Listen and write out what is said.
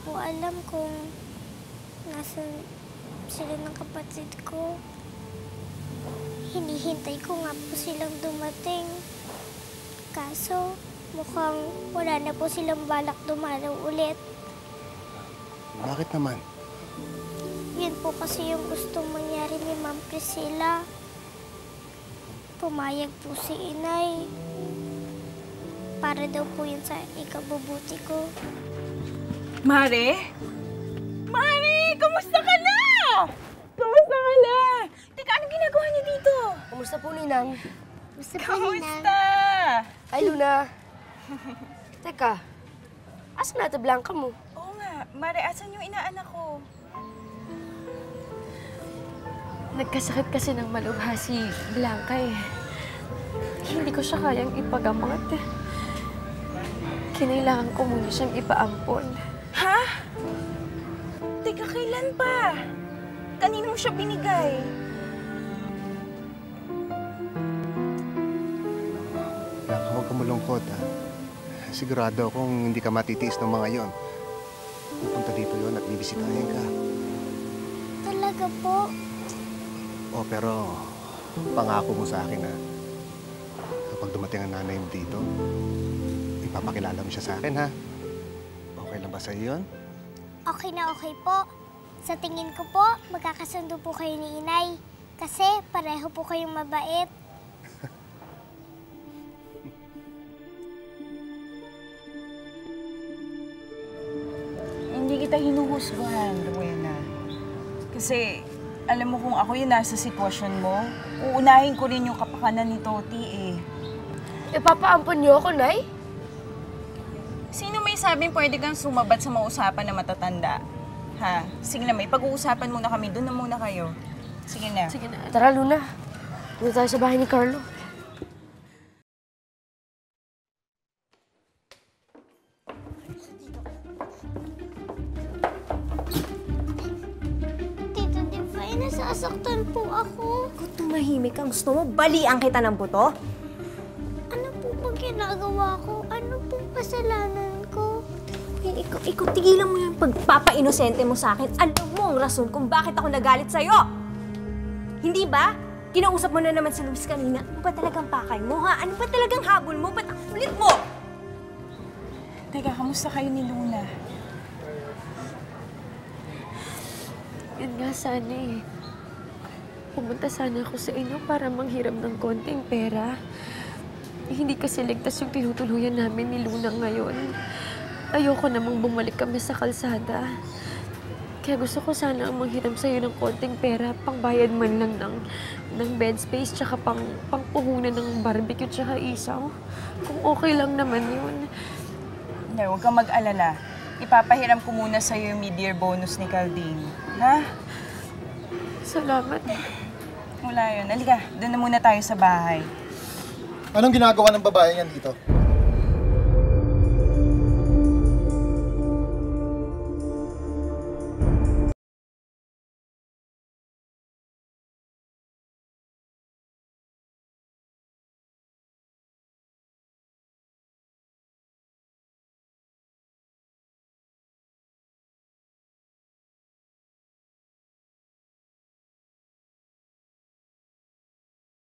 po alam kung nasan sila ng kapatid ko. Hinihintay ko nga po silang dumating. Kaso, mukhang wala na po silang balak dumalaw ulit. Bakit naman? Yun po kasi yung gustong mangyari ni Ma'am Priscilla. Pumayag po si Inay. Para daw po yun sa ikabubuti ko. Mare? Mare! Kumusta ka na? Kumusta ka na? Teka, anong ginagawa niyo dito? Kumusta po, Ninang? Gusto po ni Nang. Kumusta? Ay, Luna. Teka, asan na ito Blanca mo? Oo nga. Mare, asan yung inaanak ko? Nagkasakit kasi ng malubha si Blanca eh. Hindi ko siya kayang ipagamot. Kinailangan ko muna siyang ipaampon. Ha? Teka, kailan pa? Kanino mo siya binigay? Blanca, huwag ka malungkot, ha? Sigurado akong hindi ka matitiis ng mga yon. Pupunta dito yon at bibisitahin ka. Talaga po? Oh, pero pangako mo sa akin, ha? Kapag dumating ang nanay mo dito, ipapakilala mo siya sa akin, ha? Okay lang ba sa'yo yun? Okay na okay po. Sa tingin ko po, magkakasundo po kayo ni Inay. Kasi pareho po kayong mabait. Hindi kita hinuhusgahan, Rowena. Kasi, alam mo kung ako yung nasa sitwasyon mo, uunahin ko rin yung kapakanan ni Toti eh. Ipapaampon niyo ako, Nay? Sino may sabing pwede kang sumabat sa mga usapan na matatanda? Ha? Sige na, may pag-uusapan muna kami. Doon na muna kayo. Sige na. Sige na. Tara, Luna. Doon tayo sa bahay ni Carlo. Tito Divay, nasasaktan po ako. Kung tumahimik ang gusto mo, balian kita ng buto? Ano po bang ginagawa ko? Ano pong kasalanan ko? Ikaw, tigilan mo yung pagpapa-inosente mo sa akin. Alam mo ang rason kung bakit ako nagalit sa'yo. Hindi ba? Kinausap mo na naman si Luis kanina. Ano ba talagang pakay mo, ha? Ano ba talagang habol mo? Ba't ang kulit mo? Teka, kamusta kayo ni Luna? Yun nga sana eh. Pumunta sana ako sa inyo para manghiram ng konting pera. Hindi kasi ligtas yung tinutuluyan namin ni Luna ngayon. Ayoko namang bumalik kami sa kalsada. Kaya gusto ko sana ang manghiram sa'yo ng konting pera, pangbayad man lang ng bed space, tsaka pangpuhunan ng barbecue, tsaka isaw. Kung okay lang naman yun. Hindi, huwag kang mag-alala. Ipapahiram ko muna sa'yo yung mid-year bonus ni Caldine. Ha? Salamat. Wala yun. Halika, doon na muna tayo sa bahay. Anong ginagawa ng babae yan dito?